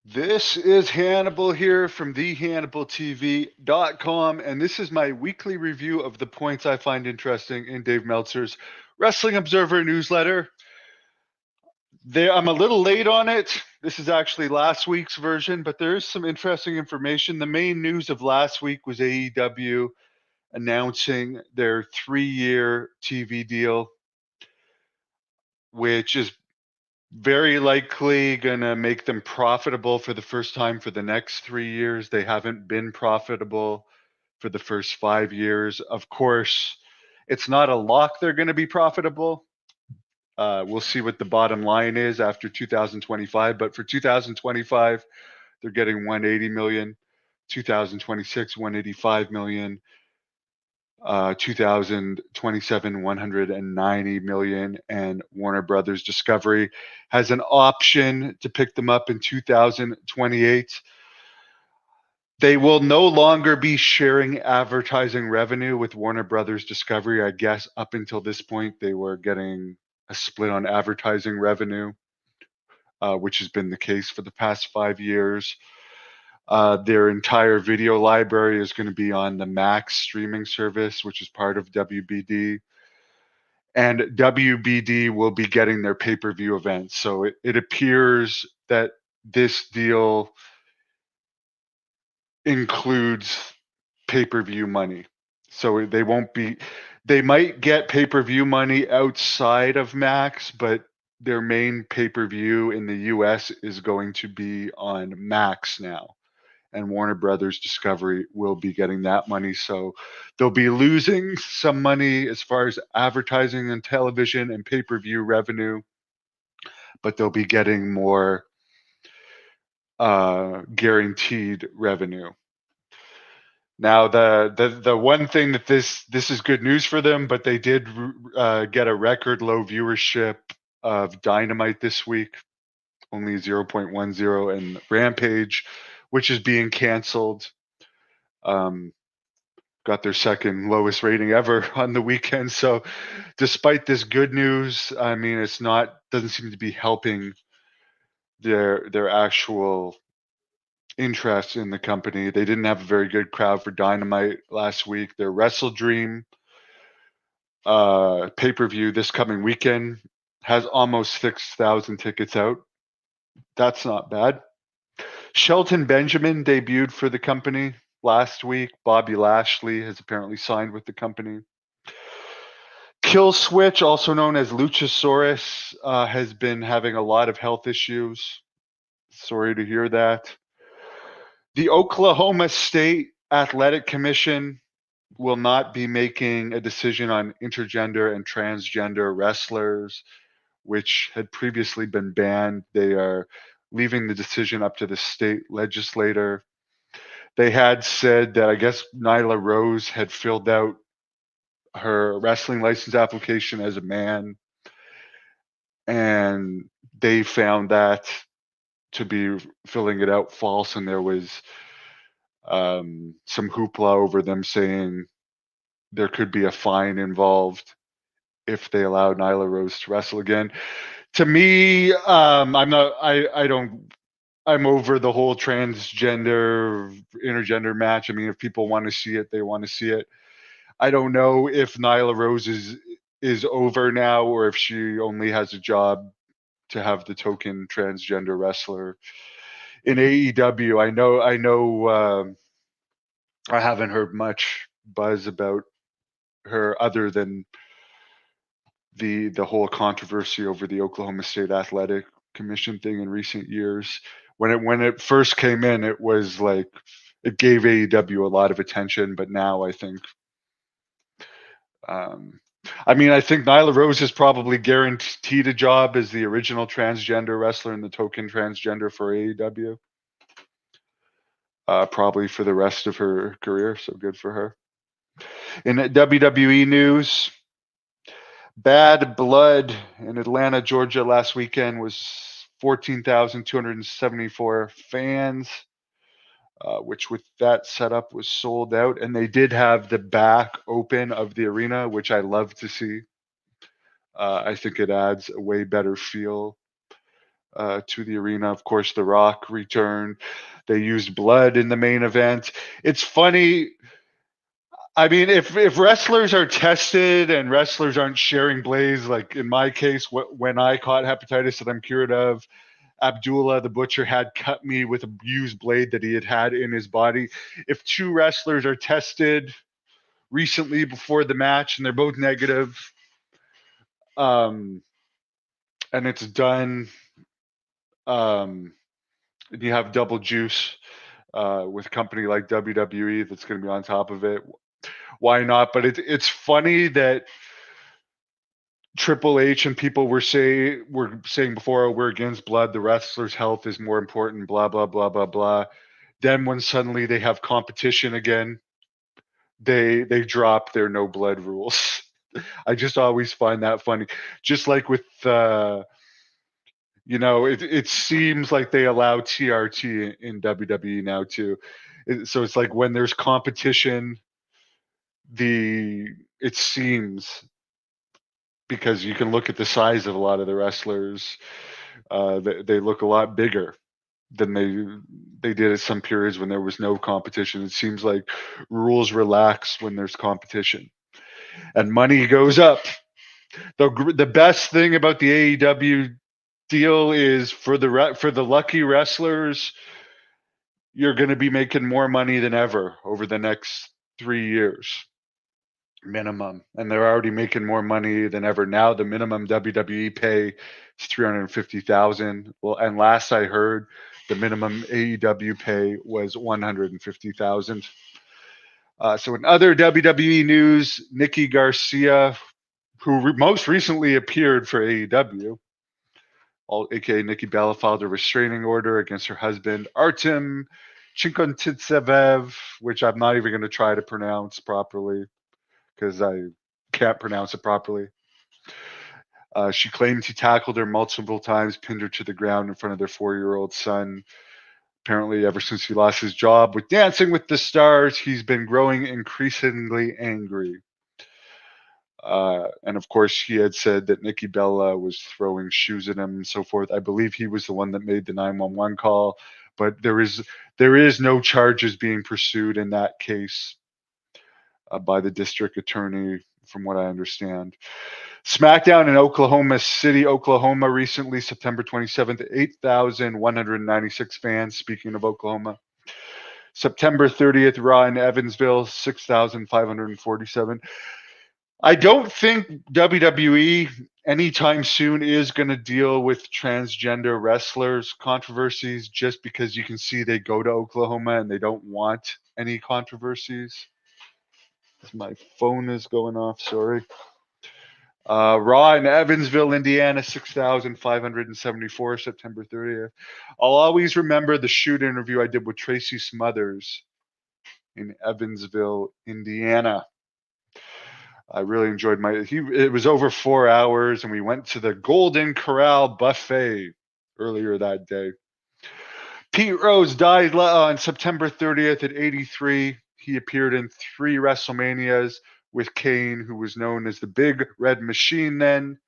This is Hannibal here from thehannibaltv.com, and this is my weekly review of the points I find interesting in Dave Meltzer's Wrestling Observer newsletter. I'm a little late on it. This is actually last week's version, but there is some interesting information. The main news of last week was AEW announcing their 3-year TV deal, which is very likely going to make them profitable for the first time for the next 3 years. They haven't been profitable for the first 5 years. Of course, it's not a lock they're going to be profitable. We'll see what the bottom line is after 2025. But for 2025, they're getting 180 million. 2026, 185 million. 2027, 190 million, and Warner Brothers Discovery has an option to pick them up in 2028. They will no longer be sharing advertising revenue with Warner Brothers Discovery. I guess up until this point, they were getting a split on advertising revenue, which has been the case for the past 5 years. Their entire video library is going to be on the Max streaming service, which is part of WBD. And WBD will be getting their pay-per-view events. So it appears that this deal includes pay-per-view money. So they might get pay-per-view money outside of Max, but their main pay-per-view in the US is going to be on Max now. And Warner Brothers Discovery will be getting that money. So they'll be losing some money as far as advertising and television and pay-per-view revenue, but they'll be getting more guaranteed revenue. Now, the one thing that this is good news for them, but they did get a record low viewership of Dynamite this week, only 0.10, and Rampage, which is being canceled. Got their second lowest rating ever on the weekend. So despite this good news, I mean, doesn't seem to be helping their actual interest in the company. They didn't have a very good crowd for Dynamite last week. Their Wrestle Dream pay-per-view this coming weekend has almost 6,000 tickets out. That's not bad. Shelton Benjamin debuted for the company last week. Bobby Lashley has apparently signed with the company. Kill Switch, also known as Luchasaurus, has been having a lot of health issues. Sorry to hear that. The Oklahoma State Athletic Commission will not be making a decision on intergender and transgender wrestlers, which had previously been banned. They are leaving the decision up to the state legislator. They had said that I guess Nyla Rose had filled out her wrestling license application as a man, and they found that to be filling it out false, and there was some hoopla over them saying there could be a fine involved if they allow Nyla Rose to wrestle again. To me, I'm over the whole transgender intergender match. I mean, if people want to see it, they want to see it. I don't know if Nyla Rose is over now, or if she only has a job to have the token transgender wrestler in AEW. I haven't heard much buzz about her other than the whole controversy over the Oklahoma State Athletic Commission thing in recent years. When it first came in, it was like it gave AEW a lot of attention, but now I think um, I think Nyla Rose is probably guaranteed a job as the original transgender wrestler and the token transgender for AEW, probably for the rest of her career. So good for her. In WWE news, Bad Blood in Atlanta, Georgia last weekend was 14,274 fans, which with that setup was sold out. And they did have the back open of the arena, which I love to see. I think it adds a way better feel to the arena. Of course, The Rock returned. They used blood in the main event. It's funny. I mean, if wrestlers are tested and wrestlers aren't sharing blades, like in my case, when I caught hepatitis that I'm cured of, Abdullah the Butcher had cut me with a used blade that he had in his body. If two wrestlers are tested recently before the match and they're both negative, um, and it's done, and you have double juice with a company like WWE that's going to be on top of it, why not? But it's funny that Triple H and people were saying before, oh, we're against blood. The wrestler's health is more important. Blah blah blah blah blah. Then when suddenly they have competition again, they drop their no blood rules. I just always find that funny. Just like with it seems like they allow TRT in WWE now too. So it's like when there's competition, it seems, because you can look at the size of a lot of the wrestlers, they look a lot bigger than they did at some periods when there was no competition. It seems like rules relax when there's competition, and money goes up. The best thing about the AEW deal is for the lucky wrestlers, you're going to be making more money than ever over the next 3 years minimum, and they're already making more money than ever now. The minimum WWE pay is 350,000. Well, and last I heard, the minimum AEW pay was 150,000. So in other WWE news, Nikki Garcia, who most recently appeared for AEW, aka Nikki Bella, filed a restraining order against her husband Artem Chinkontitsev, which I'm not even going to try to pronounce properly because I can't pronounce it properly. She claimed he tackled her multiple times, pinned her to the ground in front of their 4-year-old son. Apparently, ever since he lost his job with Dancing with the Stars, he's been growing increasingly angry. And of course, he had said that Nikki Bella was throwing shoes at him and so forth. I believe he was the one that made the 911 call, but there is no charges being pursued in that case by the district attorney, from what I understand. SmackDown in Oklahoma City, Oklahoma, recently, September 27th, 8,196 fans. Speaking of Oklahoma. September 30th, Raw in Evansville, 6,547. I don't think WWE anytime soon is going to deal with transgender wrestlers controversies, just because you can see they go to Oklahoma and they don't want any controversies. My phone is going off, sorry. Raw in Evansville, Indiana, 6,574, September 30th. I'll always remember the shoot interview I did with Tracy Smothers in Evansville, Indiana. I really enjoyed it was over 4 hours, and we went to the Golden Corral buffet earlier that day. Pete Rose died on September 30th at 83. He appeared in 3 WrestleManias with Kane, who was known as the Big Red Machine then.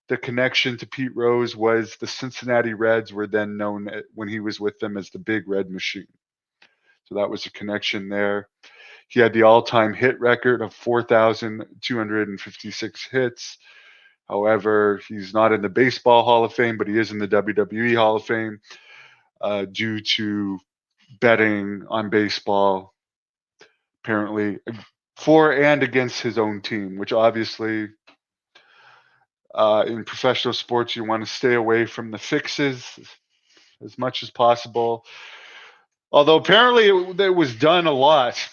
The connection to Pete Rose was the Cincinnati Reds were then known when he was with them as the Big Red Machine. So that was a connection there. He had the all-time hit record of 4,256 hits. However, he's not in the Baseball Hall of Fame, but he is in the WWE Hall of Fame due to betting on baseball, apparently, for and against his own team, which obviously in professional sports, you want to stay away from the fixes as much as possible. Although apparently it was done a lot.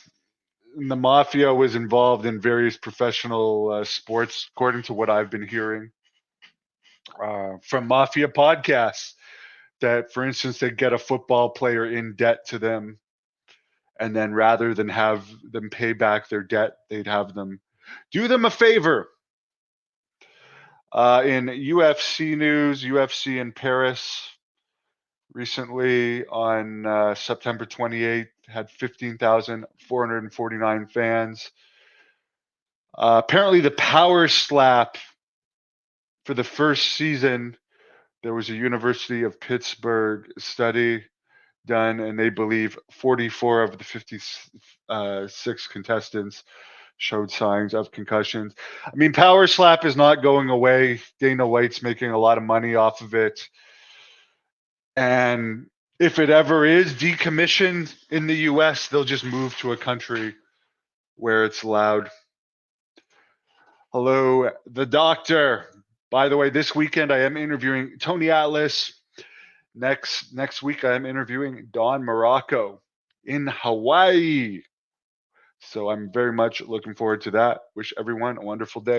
And the mafia was involved in various professional sports, according to what I've been hearing from mafia podcasts. That, for instance, they get a football player in debt to them, and then rather than have them pay back their debt, they'd have them do them a favor. In UFC news, UFC in Paris recently on September 28th had 15,449 fans. Apparently, the Power Slap for the first season There was a University of Pittsburgh study done, and they believe 44 of the 56 contestants showed signs of concussions. I mean, Power Slap is not going away. Dana White's making a lot of money off of it. And if it ever is decommissioned in the US, they'll just move to a country where it's allowed. Hello, the doctor. By the way, this weekend I am interviewing Tony Atlas. Next week I am interviewing Don Morocco in Hawaii. So I'm very much looking forward to that. Wish everyone a wonderful day.